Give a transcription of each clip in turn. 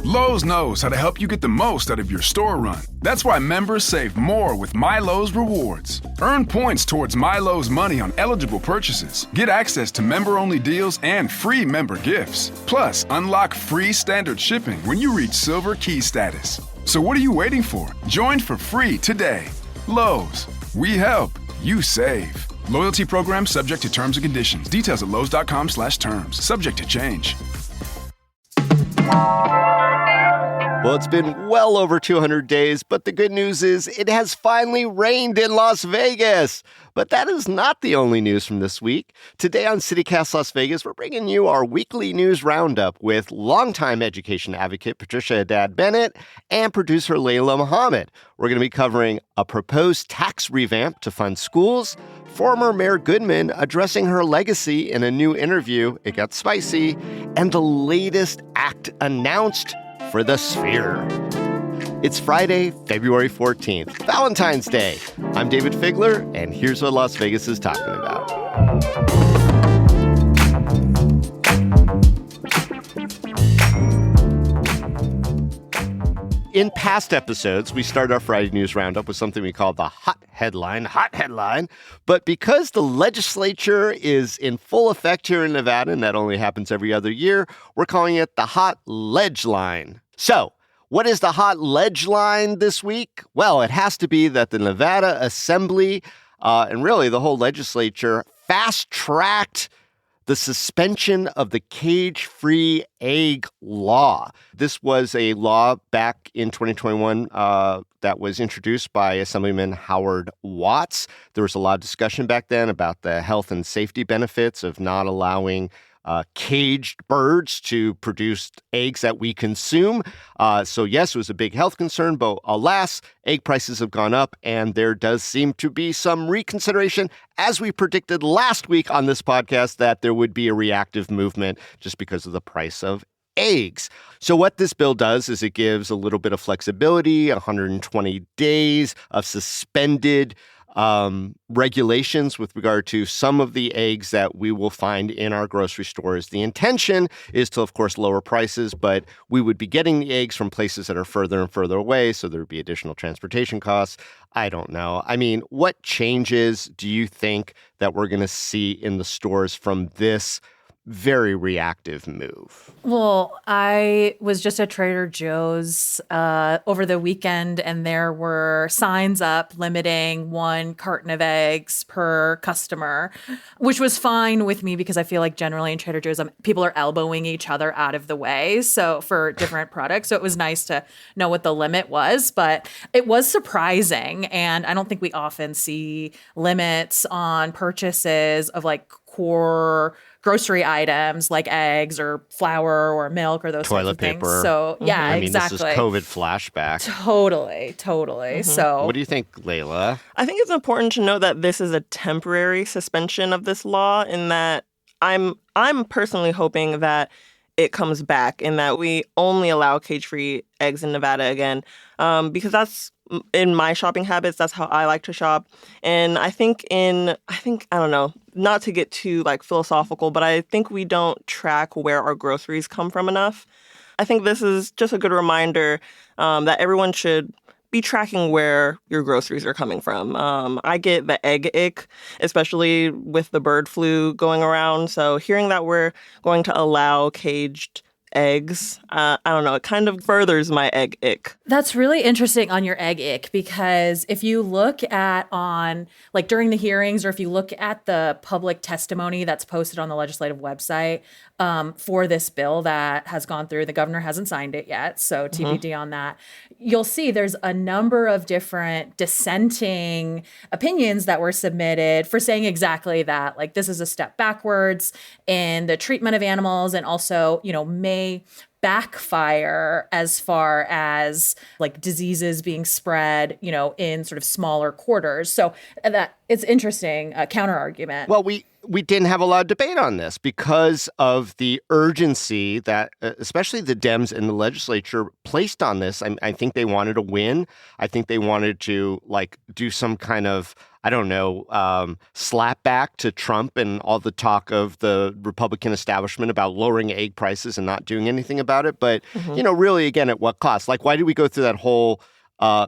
Lowe's knows how to help you get the most out of your store run. That's why members save more with My Lowe's Rewards. Earn points towards My Lowe's money on eligible purchases. Get access to member-only deals and free member gifts. Plus, unlock free standard shipping when you reach Silver Key status. So what are you waiting for? Join for free today. Lowe's. We help. You save. Loyalty program subject to terms and conditions. Details at lowes.com/terms. Subject to change. Well, it's been well over 200 days, but the good news is it has finally rained in Las Vegas. But that is not the only news from this week. Today on CityCast Las Vegas, we're bringing you our weekly news roundup with longtime education advocate Patricia Haddad-Bennett and producer Layla Muhammad. We're going to be covering a proposed tax revamp to fund schools, former Mayor Goodman addressing her legacy in a new interview, it got spicy, and the latest act announced for the Sphere. It's Friday, February 14th, Valentine's Day. I'm David Figler, and here's what Las Vegas is talking about. In past episodes, we start our Friday News Roundup with something we call the hot headline. But because the legislature is in full effect here in Nevada, and that only happens every other year, we're calling it the hot ledge line. So, what is the hot ledge line this week? Well, it has to be that the Nevada Assembly and really the whole legislature fast-tracked the suspension of the cage-free egg law. This was a law back in 2021 that was introduced by Assemblyman Howard Watts. There was a lot of discussion back then about the health and safety benefits of not allowing caged birds to produce eggs that we consume. So yes, it was a big health concern, but alas, egg prices have gone up, and there does seem to be some reconsideration, as we predicted last week on this podcast, that there would be a reactive movement just because of the price of eggs. So what this bill does is it gives a little bit of flexibility, 120 days of suspended regulations with regard to some of the eggs that we will find in our grocery stores. The intention is to, of course, lower prices, but we would be getting the eggs from places that are further and further away, so there would be additional transportation costs. I don't know. I mean, what changes do you think that we're going to see in the stores from this very reactive move? Well, I was just at Trader Joe's over the weekend, and there were signs up limiting 1 carton of eggs per customer, which was fine with me because I feel like generally in Trader Joe's, people are elbowing each other out of the way. So for different products, so it was nice to know what the limit was, but it was surprising. And I don't think we often see limits on purchases of like core grocery items like eggs or flour or milk or those toilet sorts of paper. Things. So yeah, I mean, exactly. This is COVID flashback. Totally. So what do you think, Layla? I think it's important to know that this is a temporary suspension of this law, in that I'm personally hoping that it comes back and that we only allow cage-free eggs in Nevada again, because that's in my shopping habits. That's how I like to shop. And I think, I don't know, not to get too like philosophical, but I think we don't track where our groceries come from enough. I think this is just a good reminder that everyone should be tracking where your groceries are coming from. I get the egg ick, especially with the bird flu going around. So hearing that we're going to allow caged eggs, I don't know, it kind of furthers my egg ick. That's really interesting on your egg ick, because if you look at during the hearings, or if you look at the public testimony that's posted on the legislative website for this bill that has gone through, the governor hasn't signed it yet, so TBD on that, you'll see there's a number of different dissenting opinions that were submitted for saying exactly that. Like, this is a step backwards in the treatment of animals, and also, may backfire as far as like diseases being spread, in sort of smaller quarters. So that it's interesting, counter argument. Well, we didn't have a lot of debate on this because of the urgency that especially the Dems in the legislature placed on this. I think they wanted to win. I think they wanted to do some kind of, I don't know, slap back to Trump and all the talk of the Republican establishment about lowering egg prices and not doing anything about it. But, really, again, at what cost? Why did we go through that whole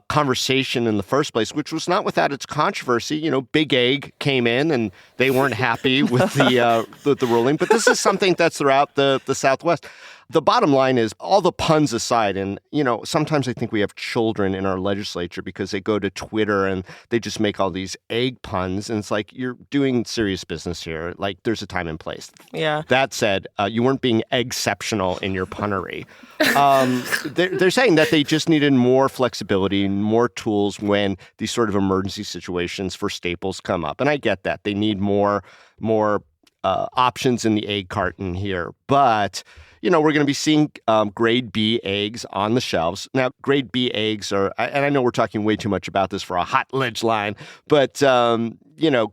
conversation in the first place, which was not without its controversy? Big Egg came in and they weren't happy with the ruling. But this is something that's throughout the Southwest. The bottom line is, all the puns aside, and, sometimes I think we have children in our legislature because they go to Twitter and they just make all these egg puns. And it's like, you're doing serious business here. There's a time and place. Yeah. That said, you weren't being exceptional in your punnery. They're saying that they just needed more flexibility, more tools when these sort of emergency situations for staples come up. And I get that. They need more options in the egg carton here. But we're going to be seeing grade B eggs on the shelves. Now, grade B eggs are, and I know we're talking way too much about this for a hot ledge line, but,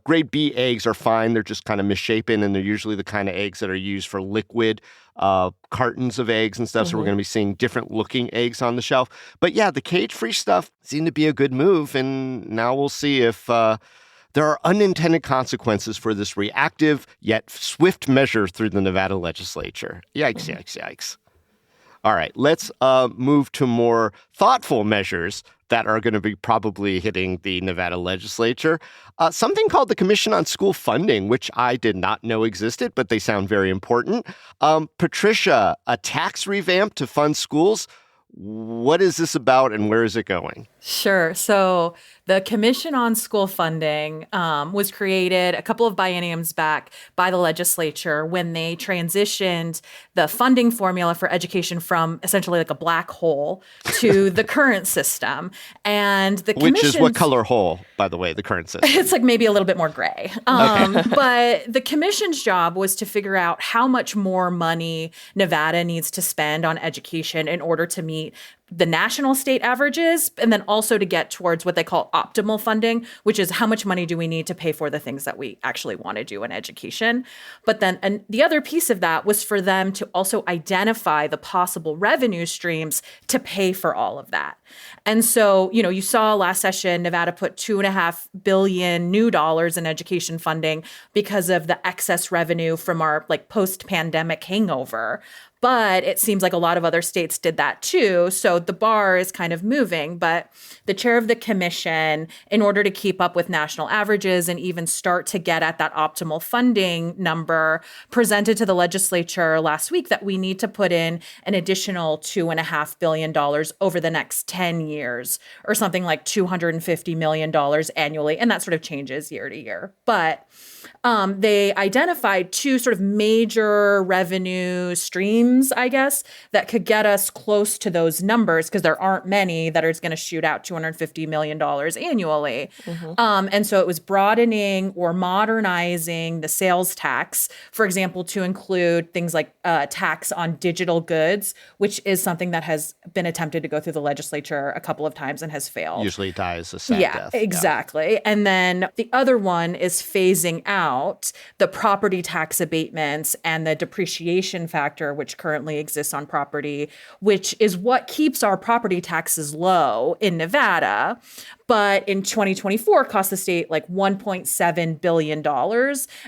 grade B eggs are fine. They're just kind of misshapen, and they're usually the kind of eggs that are used for liquid cartons of eggs and stuff. So we're going to be seeing different looking eggs on the shelf. But yeah, the cage-free stuff seemed to be a good move, and now we'll see if there are unintended consequences for this reactive yet swift measure through the Nevada legislature. Yikes, yikes, yikes. All right, let's move to more thoughtful measures that are going to be probably hitting the Nevada legislature. Something called the Commission on School Funding, which I did not know existed, but they sound very important. Patricia, a tax revamp to fund schools. What is this about and where is it going? Sure. So the Commission on School Funding was created a couple of bienniums back by the legislature when they transitioned the funding formula for education from essentially like a black hole to the current system. And the Which is what color hole, by the way, the current system? It's maybe a little bit more gray. But the commission's job was to figure out how much more money Nevada needs to spend on education in order to meet the national state averages, and then also to get towards what they call optimal funding, which is how much money do we need to pay for the things that we actually want to do in education. But then and the other piece of that was for them to also identify the possible revenue streams to pay for all of that. And so, you saw last session, Nevada put $2.5 billion new dollars in education funding because of the excess revenue from our post-pandemic hangover. But it seems like a lot of other states did that too. So the bar is kind of moving. But the chair of the commission, in order to keep up with national averages and even start to get at that optimal funding number, presented to the legislature last week that we need to put in an additional $2.5 billion over the next 10 years, or something like $250 million annually. And that sort of changes year to year. But they identified two sort of major revenue streams, I guess, that could get us close to those numbers, because there aren't many that are going to shoot out $250 million annually. And so it was broadening or modernizing the sales tax, for example, to include things like tax on digital goods, which is something that has been attempted to go through the legislature a couple of times and has failed. Usually dies a sad death. Exactly. Yeah. And then the other one is phasing out the property tax abatements and the depreciation factor, which currently exists on property, which is what keeps our property taxes low in Nevada. But in 2024 cost the state like $1.7 billion.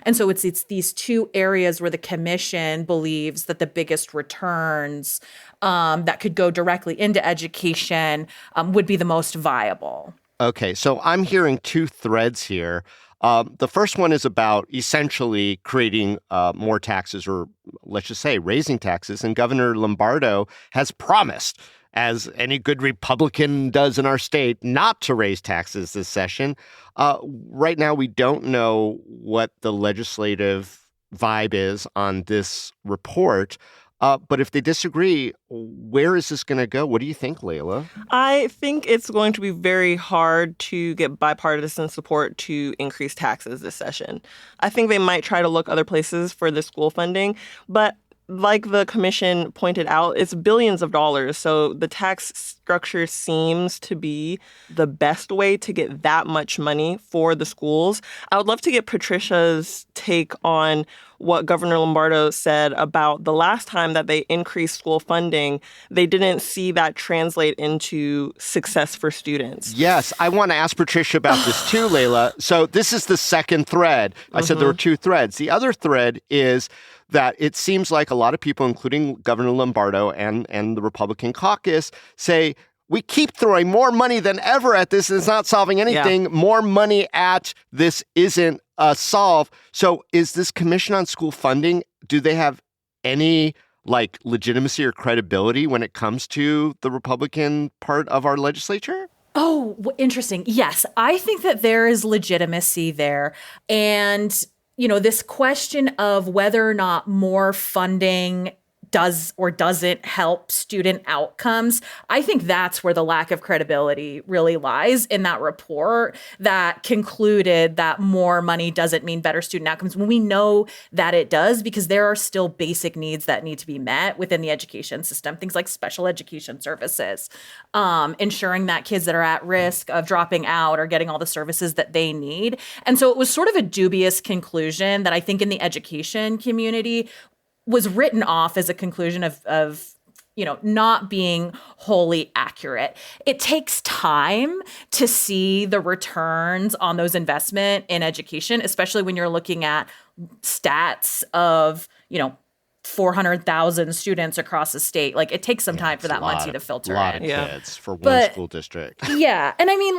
And so it's these two areas where the commission believes that the biggest returns that could go directly into education would be the most viable. Okay, so I'm hearing two threads here. The first one is about essentially creating more taxes, or let's just say raising taxes. And Governor Lombardo has promised, as any good Republican does in our state, not to raise taxes this session. Right now, we don't know what the legislative vibe is on this report. But if they disagree, where is this going to go? What do you think, Layla? I think it's going to be very hard to get bipartisan support to increase taxes this session. I think they might try to look other places for the school funding, but like the commission pointed out, it's billions of dollars. So the tax structure seems to be the best way to get that much money for the schools. I would love to get Patricia's take on what Governor Lombardo said about the last time that they increased school funding. They didn't see that translate into success for students. Yes, I want to ask Patricia about this too, Layla. So this is the second thread. I said there were two threads. The other thread is that it seems like a lot of people, including Governor Lombardo and the Republican caucus, say, we keep throwing more money than ever at this, and it's not solving anything. Yeah. More money at this isn't a solve. So is this Commission on School Funding, do they have any legitimacy or credibility when it comes to the Republican part of our legislature? Oh, interesting. Yes, I think that there is legitimacy there. And this question of whether or not more funding does or doesn't help student outcomes, I think that's where the lack of credibility really lies in that report that concluded that more money doesn't mean better student outcomes, when we know that it does, because there are still basic needs that need to be met within the education system, things like special education services, ensuring that kids that are at risk of dropping out are getting all the services that they need. And so it was sort of a dubious conclusion that I think in the education community was written off as a conclusion of not being wholly accurate. It takes time to see the returns on those investment in education, especially when you're looking at stats of, 400,000 students across the state. It takes some time for that money to filter in. A lot of kids for one school district. Yeah. And I mean,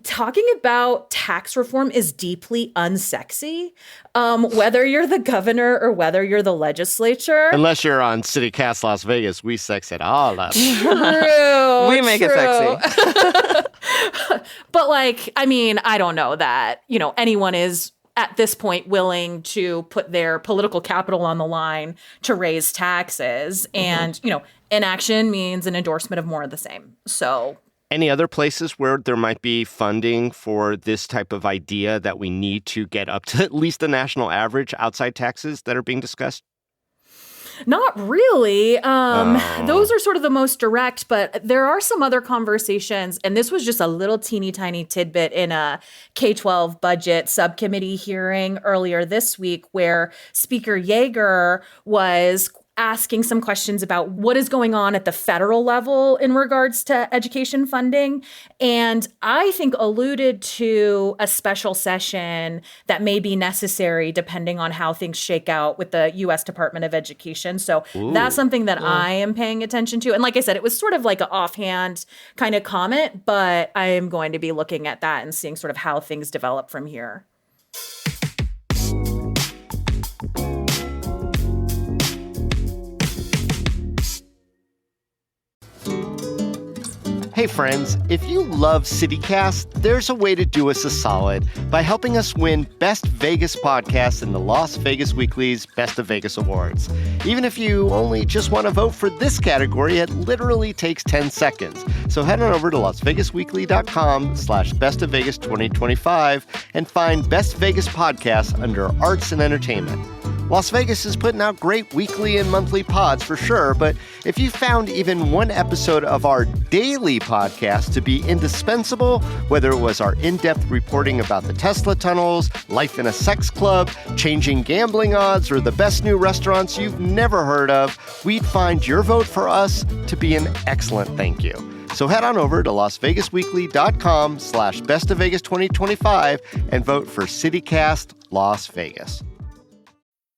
talking about tax reform is deeply unsexy, whether you're the governor or whether you're the legislature. Unless you're on CityCast Las Vegas, we sex it all up. True. We make it sexy. But I don't know that, anyone is at this point willing to put their political capital on the line to raise taxes. And, inaction means an endorsement of more of the same. So any other places where there might be funding for this type of idea that we need to get up to at least the national average outside taxes that are being discussed? Not really. Those are sort of the most direct, but there are some other conversations. And this was just a little teeny tiny tidbit in a K-12 budget subcommittee hearing earlier this week, where Speaker Yeager was asking some questions about what is going on at the federal level in regards to education funding. And I think alluded to a special session that may be necessary depending on how things shake out with the U.S. Department of Education. So that's something that I am paying attention to. And like I said, it was sort of like an offhand kind of comment, but I am going to be looking at that and seeing sort of how things develop from here. Hey friends, if you love CityCast, there's a way to do us a solid by helping us win Best Vegas Podcast in the Las Vegas Weekly's Best of Vegas Awards. Even if you only just want to vote for this category, it literally takes 10 seconds. So head on over to lasvegasweekly.com/Best of Vegas 2025 and find Best Vegas Podcasts under Arts and Entertainment. Las Vegas is putting out great weekly and monthly pods for sure, but if you found even one episode of our daily podcast to be indispensable, whether it was our in-depth reporting about the Tesla tunnels, life in a sex club, changing gambling odds, or the best new restaurants you've never heard of, we'd find your vote for us to be an excellent thank you. So head on over to lasvegasweekly.com/Best of Vegas 2025 and vote for CityCast Las Vegas.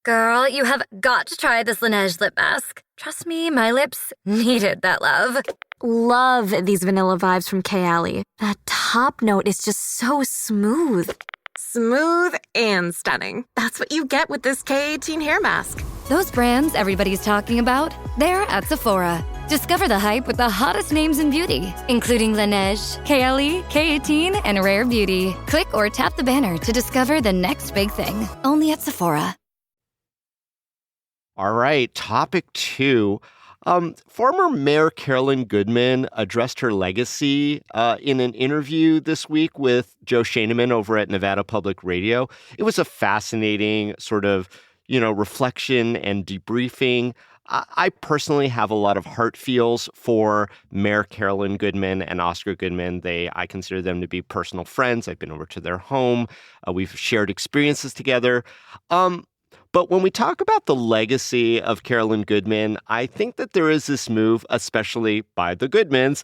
Girl, you have got to try this Laneige lip mask. Trust me, my lips needed that love. Love these vanilla vibes from Kayali. That top note is just so smooth. Smooth and stunning. That's what you get with this K18 hair mask. Those brands everybody's talking about, they're at Sephora. Discover the hype with the hottest names in beauty, including Laneige, Kayali, K18, and Rare Beauty. Click or tap the banner to discover the next big thing. Only at Sephora. All right, topic 2. Former Mayor Carolyn Goodman addressed her legacy in an interview this week with Joe Schoeneman over at Nevada Public Radio. It was a fascinating sort of reflection and debriefing. I personally have a lot of heart feels for Mayor Carolyn Goodman and Oscar Goodman. I consider them to be personal friends. I've been over to their home. We've shared experiences together. But when we talk about the legacy of Carolyn Goodman, I think that there is this move, especially by the Goodmans,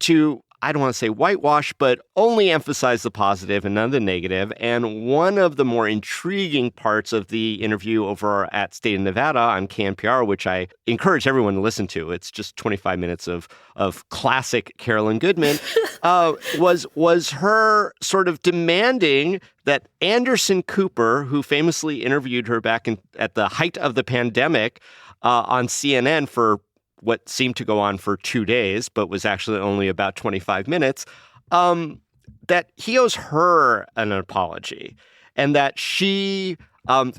to, I don't want to say whitewash, but only emphasize the positive and none of the negative. And one of the more intriguing parts of the interview over at State of Nevada on KNPR, which I encourage everyone to listen to, it's just 25 minutes of classic Carolyn Goodman, was her sort of demanding that Anderson Cooper, who famously interviewed her back at the height of the pandemic on CNN for what seemed to go on for 2 days, but was actually only about 25 minutes, that he owes her an apology and that she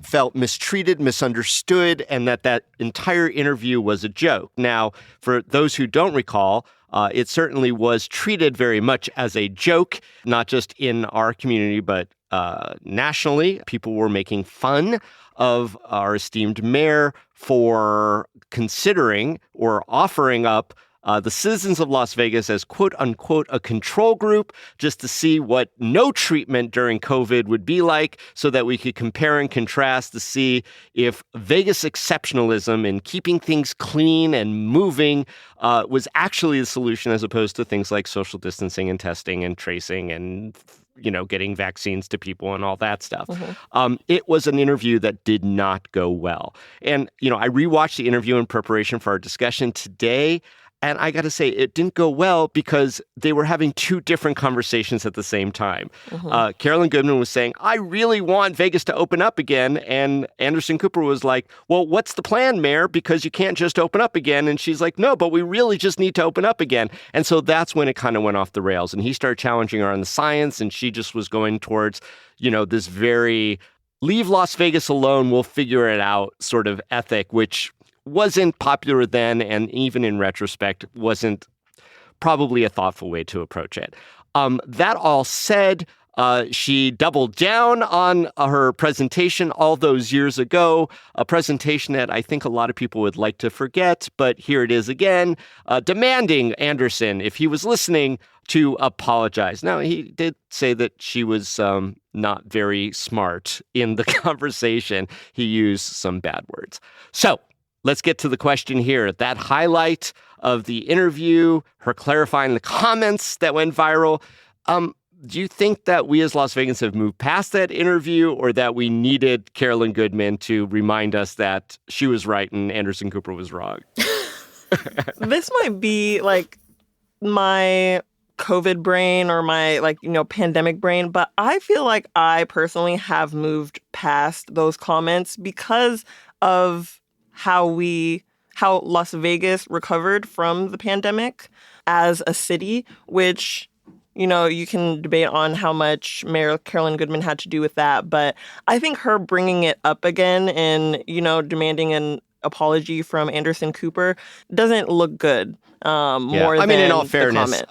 felt mistreated, misunderstood, and that entire interview was a joke. Now, for those who don't recall, it certainly was treated very much as a joke, not just in our community, but nationally. People were making fun of our esteemed mayor for considering or offering up the citizens of Las Vegas as quote unquote a control group just to see what no treatment during COVID would be like so that we could compare and contrast to see if Vegas exceptionalism and keeping things clean and moving was actually the solution as opposed to things like social distancing and testing and tracing and getting vaccines to people and all that stuff. It was an interview that did not go well. And, I rewatched the interview in preparation for our discussion today. And I got to say, it didn't go well because they were having two different conversations at the same time. Carolyn Goodman was saying, I really want Vegas to open up again. And Anderson Cooper was like, well, what's the plan, Mayor? Because you can't just open up again. And she's like, no, but we really just need to open up again. And so that's when it kind of went off the rails. And he started challenging her on the science. And she just was going towards, this very leave Las Vegas alone, we'll figure it out sort of ethic, which wasn't popular then, and even in retrospect, wasn't probably a thoughtful way to approach it. That all said, she doubled down on her presentation all those years ago, a presentation that I think a lot of people would like to forget, but here it is again, demanding Anderson, if he was listening, to apologize. Now, he did say that she was not very smart in the conversation. He used some bad words. So, let's get to the question here. That highlight of the interview, her clarifying the comments that went viral. Do you think that we as Las Vegans have moved past that interview or that we needed Carolyn Goodman to remind us that she was right and Anderson Cooper was wrong? This might be like my COVID brain or my pandemic brain, but I feel like I personally have moved past those comments because of how Las Vegas recovered from the pandemic as a city, which, you can debate on how much Mayor Carolyn Goodman had to do with that. But I think her bringing it up again and, demanding an apology from Anderson Cooper doesn't look good. More than in all fairness,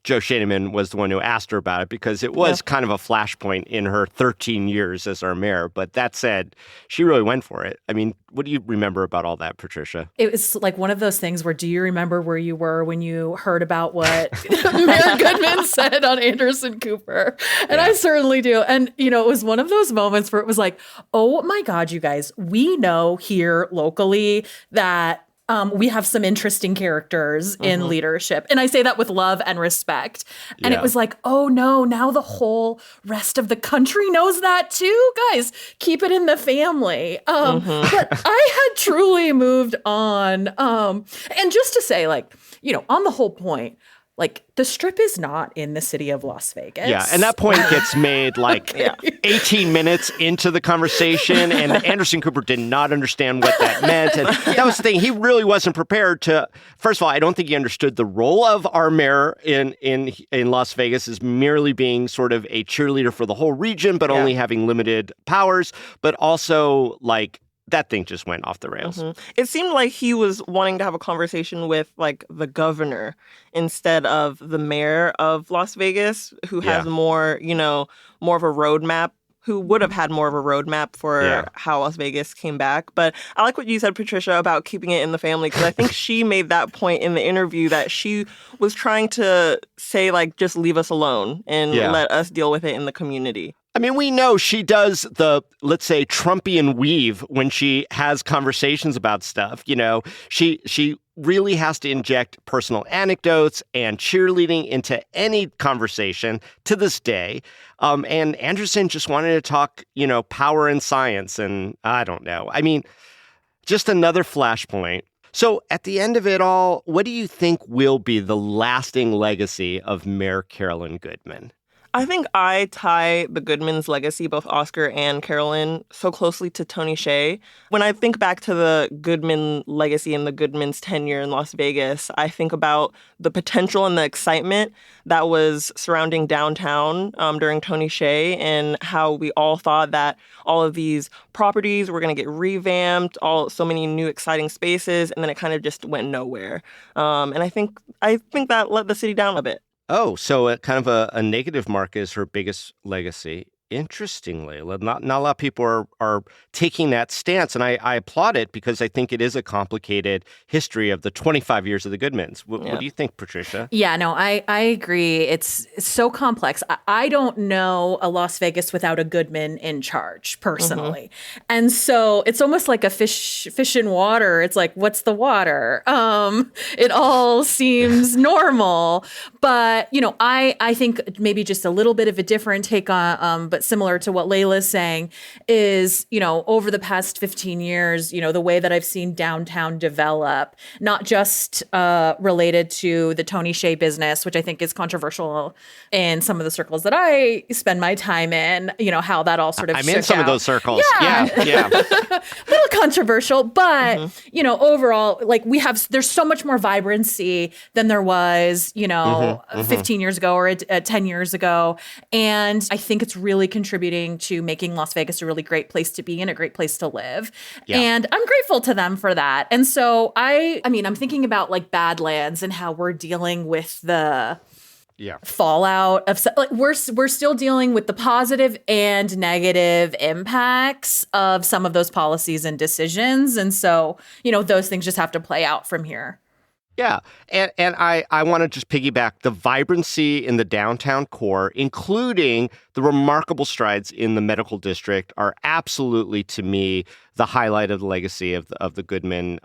Joe Shanaman was the one who asked her about it because it was kind of a flashpoint in her 13 years as our mayor. But that said, she really went for it. I mean, what do you remember about all that, Patricia? It was like one of those things where, do you remember where you were when you heard about what Mayor Goodman said on Anderson Cooper? And I certainly do. And, it was one of those moments where it was like, oh my God, you guys, we know here locally that we have some interesting characters in leadership. And I say that with love and respect. And it was like, oh no, now the whole rest of the country knows that too? Guys, keep it in the family. But I had truly moved on. And just to say, on the whole point, the Strip is not in the city of Las Vegas. Yeah, and that point gets made 18 minutes into the conversation, and Anderson Cooper did not understand what that meant. And that was the thing. He really wasn't prepared to, first of all, I don't think he understood the role of our mayor in Las Vegas as merely being sort of a cheerleader for the whole region, but only having limited powers, but also that thing just went off the rails. It seemed like he was wanting to have a conversation with the governor instead of the mayor of Las Vegas, who has more of a roadmap who would have had more of a roadmap for how Las Vegas came back. But I like what you said, Patricia, about keeping it in the family, because I think she made that point in the interview that she was trying to say, like, just leave us alone and let us deal with it in the community. I mean, we know she does the, let's say, Trumpian weave when she has conversations about stuff. You know, she really has to inject personal anecdotes and cheerleading into any conversation to this day. And Anderson just wanted to talk, power and science. And I don't know. I mean, just another flashpoint. So at the end of it all, what do you think will be the lasting legacy of Mayor Carolyn Goodman? I think I tie the Goodman's legacy, both Oscar and Carolyn, so closely to Tony Hsieh. When I think back to the Goodman legacy and the Goodman's tenure in Las Vegas, I think about the potential and the excitement that was surrounding downtown during Tony Hsieh, and how we all thought that all of these properties were going to get revamped, so many new exciting spaces, and then it kind of just went nowhere. And I think that let the city down a bit. Oh, so kind of a negative mark is her biggest legacy. Interestingly, not a lot of people are taking that stance, and I applaud it because I think it is a complicated history of the 25 years of the Goodmans. What do you think, Patricia? Yeah, no, I agree. It's so complex. I don't know a Las Vegas without a Goodman in charge, personally. Mm-hmm. And so it's almost like a fish in water. It's like, what's the water? It all seems normal. But, I think maybe just a little bit of a different take on, but similar to what Layla's saying is, over the past 15 years, the way that I've seen downtown develop, not just related to the Tony Hsieh business, which I think is controversial in some of the circles that I spend my time in, how that all sort of I'm in some of those circles. Yeah. A little controversial, but, overall, like there's so much more vibrancy than there was, 15 years ago or 10 years ago. And I think it's really contributing to making Las Vegas a really great place to be and a great place to live. Yeah. And I'm grateful to them for that. And so I'm thinking about like Badlands and how we're dealing with the fallout of, like, we're still dealing with the positive and negative impacts of some of those policies and decisions. And so, those things just have to play out from here. Yeah. And I want to just piggyback the vibrancy in the downtown core, including the remarkable strides in the medical district, are absolutely, to me, the highlight of the legacy of the Goodman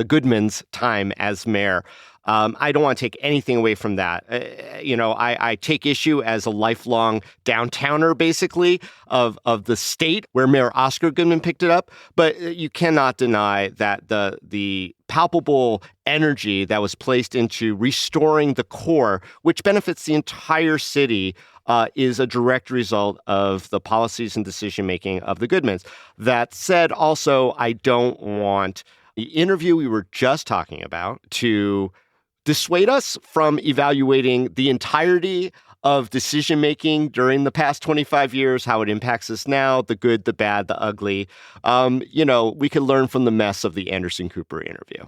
Goodman's time as mayor. I don't want to take anything away from that. I take issue as a lifelong downtowner, basically, of the state where Mayor Oscar Goodman picked it up. But you cannot deny that the palpable energy that was placed into restoring the core, which benefits the entire city, is a direct result of the policies and decision-making of the Goodmans. That said, also, I don't want the interview we were just talking about to dissuade us from evaluating the entirety of decision-making during the past 25 years, how it impacts us now, the good, the bad, the ugly. We could learn from the mess of the Anderson Cooper interview.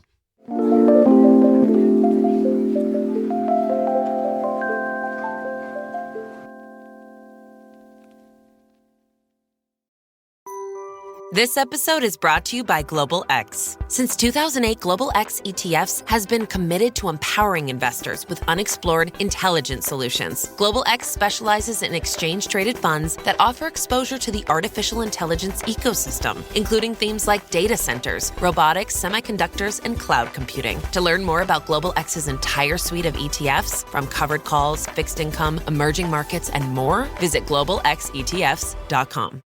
This episode is brought to you by Global X. Since 2008, Global X ETFs has been committed to empowering investors with unexplored, intelligent solutions. Global X specializes in exchange-traded funds that offer exposure to the artificial intelligence ecosystem, including themes like data centers, robotics, semiconductors, and cloud computing. To learn more about Global X's entire suite of ETFs, from covered calls, fixed income, emerging markets, and more, visit globalxetfs.com.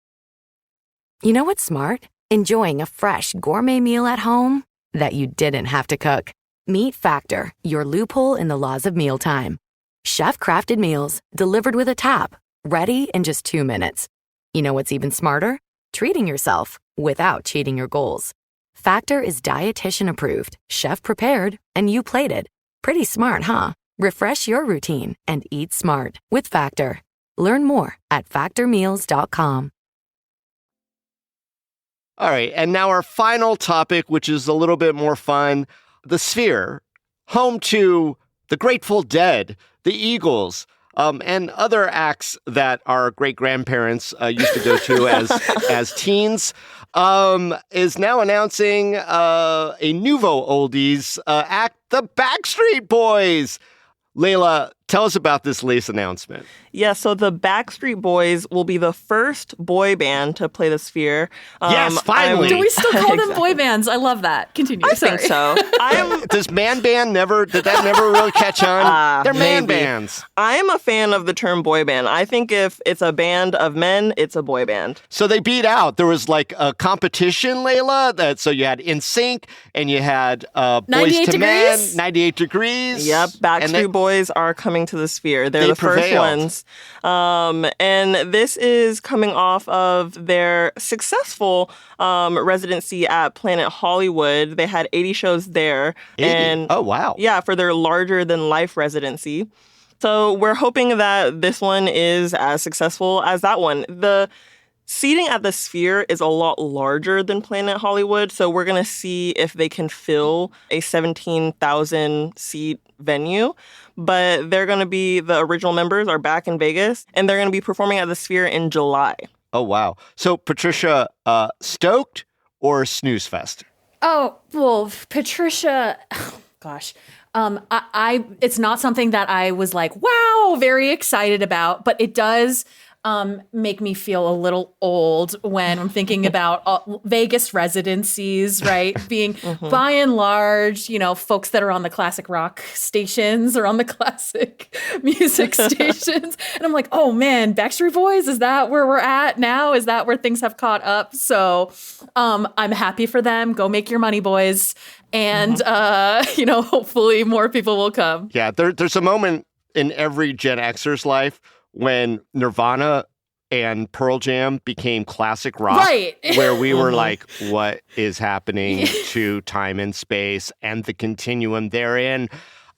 You know what's smart? Enjoying a fresh gourmet meal at home that you didn't have to cook. Meet Factor, your loophole in the laws of mealtime. Chef-crafted meals delivered with a tap, ready in just 2 minutes. You know what's even smarter? Treating yourself without cheating your goals. Factor is dietitian approved, chef prepared, and you plated. Pretty smart, huh? Refresh your routine and eat smart with Factor. Learn more at factormeals.com. All right, and now our final topic, which is a little bit more fun. The Sphere, home to the Grateful Dead, the Eagles, and other acts that our great-grandparents used to go to as teens, is now announcing a nouveau oldies act, the Backstreet Boys. Layla, tell us about this latest announcement. Yeah, so the Backstreet Boys will be the first boy band to play the Sphere. Yes, finally. Do we still call them boy bands? I love that. Continue. I think so. Does man band did that never really catch on? They're man bands. I am a fan of the term boy band. I think if it's a band of men, it's a boy band. So they beat out. There was like a competition, Layla. So you had NSYNC and you had Boys to Men, 98 Degrees. Yep, Backstreet Boys are coming to the Sphere. They're the first ones. And this is coming off of their successful residency at Planet Hollywood. They had 80 shows there. 80? And oh, wow. Yeah, for their larger-than-life residency. So we're hoping that this one is as successful as that one. The seating at the Sphere is a lot larger than Planet Hollywood, so we're going to see if they can fill a 17,000-seat venue. But they're going to be, the original members are back in Vegas, and they're going to be performing at the Sphere in July. Oh, wow. So, Patricia, stoked or snooze fest? Oh, well, Patricia, gosh. I it's not something that I was like, wow, very excited about, but it does make me feel a little old when I'm thinking about Vegas residencies, right? Being by and large, folks that are on the classic rock stations or on the classic music stations. And I'm like, oh man, Backstreet Boys, is that where we're at now? Is that where things have caught up? So I'm happy for them. Go make your money, boys. And, hopefully more people will come. Yeah, there's a moment in every Gen Xer's life when Nirvana and Pearl Jam became classic rock, right? Where we were like, what is happening to time and space and the continuum therein?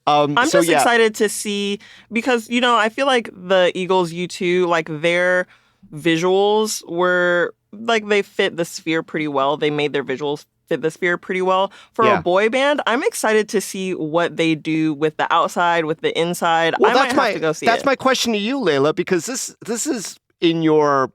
I'm just excited to see, because, I feel like the Eagles U2, like their visuals were, like they fit the Sphere pretty well. They made their visuals fit the Sphere pretty well. For a boy band, I'm excited to see what they do with the outside, with the inside. Well, I might have to go see it. That's my question to you, Layla, because this is in your,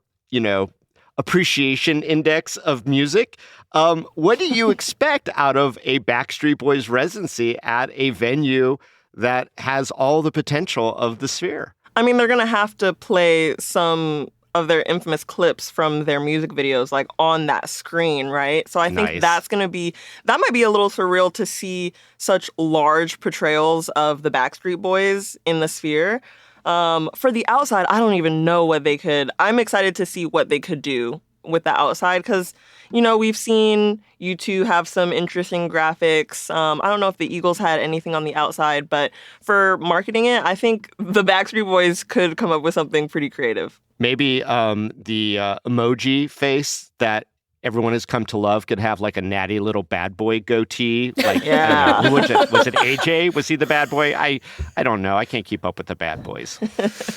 appreciation index of music. What do you expect out of a Backstreet Boys residency at a venue that has all the potential of the Sphere? I mean, they're going to have to play some of their infamous clips from their music videos, like on that screen, right? So I think that might be a little surreal to see such large portrayals of the Backstreet Boys in the Sphere. For the outside, I don't even know what they could. I'm excited to see what they could do with the outside because, we've seen U2 have some interesting graphics. I don't know if the Eagles had anything on the outside, but for marketing it, I think the Backstreet Boys could come up with something pretty creative. Maybe the emoji face that everyone has come to love could have like a natty little bad boy goatee. Like, yeah. Who was it? Was it AJ? Was he the bad boy? I don't know. I can't keep up with the bad boys.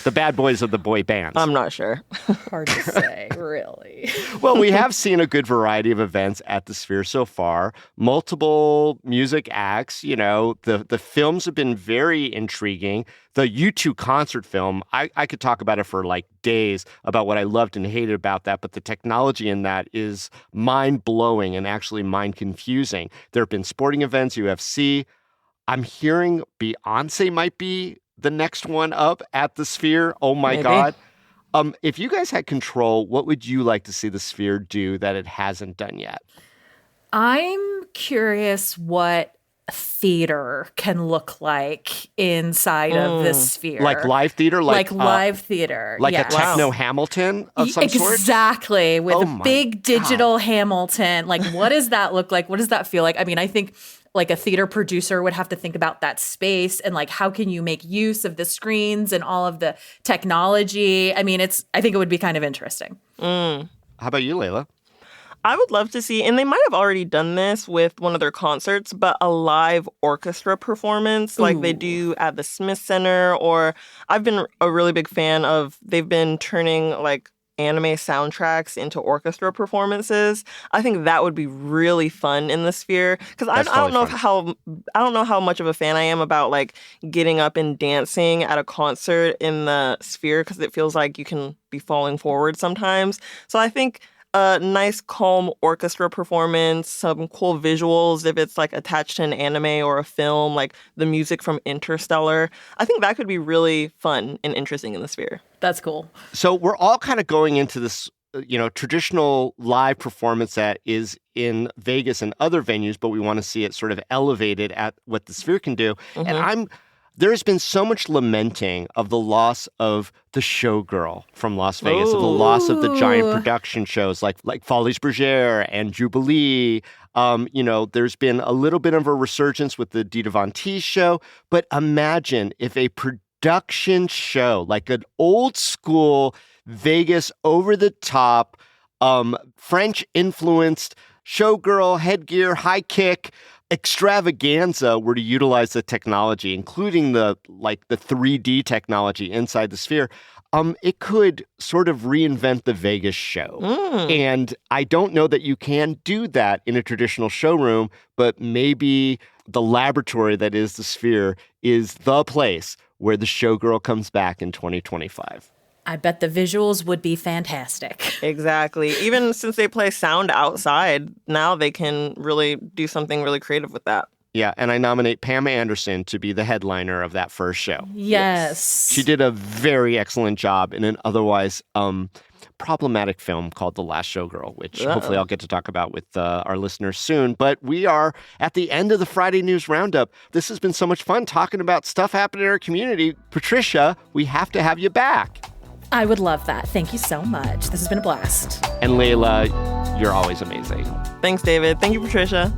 The bad boys of the boy bands. I'm not sure. Hard to say, really. Well, we have seen a good variety of events at the Sphere so far. Multiple music acts. The films have been very intriguing. The U2 concert film, I could talk about it for like days about what I loved and hated about that, but the technology in that is mind-blowing and actually mind-confusing. There have been sporting events, UFC. I'm hearing Beyonce might be the next one up at the Sphere. Oh my God. If you guys had control, what would you like to see the Sphere do that it hasn't done yet? I'm curious what theater can look like inside of the Sphere. Like live theater? Like live theater. Like yes. a techno Hamilton of some sort? Exactly. With a big digital Hamilton. Like, what does that look like? What does that feel like? I mean, I think like a theater producer would have to think about that space and like, how can you make use of the screens and all of the technology? I mean, I think it would be kind of interesting. How about you, Layla? I would love to see, and they might have already done this with one of their concerts, but a live orchestra performance like they do at the Smith Center, or I've been a really big fan of, they've been turning like anime soundtracks into orchestra performances. I think that would be really fun in the Sphere, because I don't know how much of a fan I am about like getting up and dancing at a concert in the Sphere, because it feels like you can be falling forward sometimes. So I think a nice, calm orchestra performance, some cool visuals if it's like attached to an anime or a film, like the music from Interstellar. I think that could be really fun and interesting in the Sphere. That's cool. So we're all kind of going into this, traditional live performance that is in Vegas and other venues, but we want to see it sort of elevated at what the Sphere can do. Mm-hmm. And there's been so much lamenting of the loss of the showgirl from Las Vegas, of the loss of the giant production shows like Folies Bergère and Jubilee. There's been a little bit of a resurgence with the Dita Von Teese show, but imagine if a production show, like an old school Vegas over-the-top, French-influenced showgirl, headgear, high kick, extravaganza were to utilize the technology, including the 3D technology inside the Sphere, it could sort of reinvent the Vegas show. And I don't know that you can do that in a traditional showroom, but maybe the laboratory that is the Sphere is the place where the showgirl comes back in 2025. I bet the visuals would be fantastic. Exactly. Even since they play sound outside, now they can really do something really creative with that. Yeah, and I nominate Pam Anderson to be the headliner of that first show. Yes. She did a very excellent job in an otherwise problematic film called The Last Showgirl, which hopefully I'll get to talk about with our listeners soon. But we are at the end of the Friday News Roundup. This has been so much fun talking about stuff happening in our community. Patricia, we have to have you back. I would love that. Thank you so much. This has been a blast. And Layla, you're always amazing. Thanks, David. Thank you, Patricia.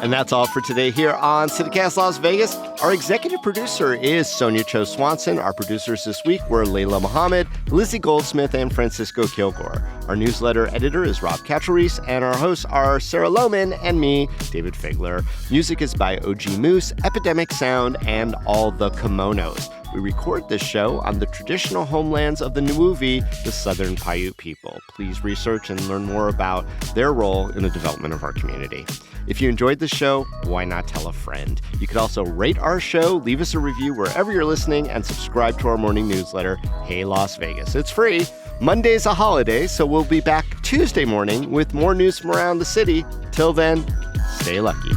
And that's all for today here on CityCast Las Vegas. Our executive producer is Sonia Cho Swanson. Our producers this week were Layla Muhammad, Lizzie Goldsmith, and Francisco Kilgore. Our newsletter editor is Rob Caturis, and our hosts are Sarah Lohman and me, David Figler. Music is by OG Moose, Epidemic Sound, and All the Kimonos. We record this show on the traditional homelands of the Nuuvi, the Southern Paiute people. Please research and learn more about their role in the development of our community. If you enjoyed the show, why not tell a friend? You could also rate our show, leave us a review wherever you're listening, and subscribe to our morning newsletter, Hey Las Vegas. It's free. Monday's a holiday, so we'll be back Tuesday morning with more news from around the city. Till then, stay lucky.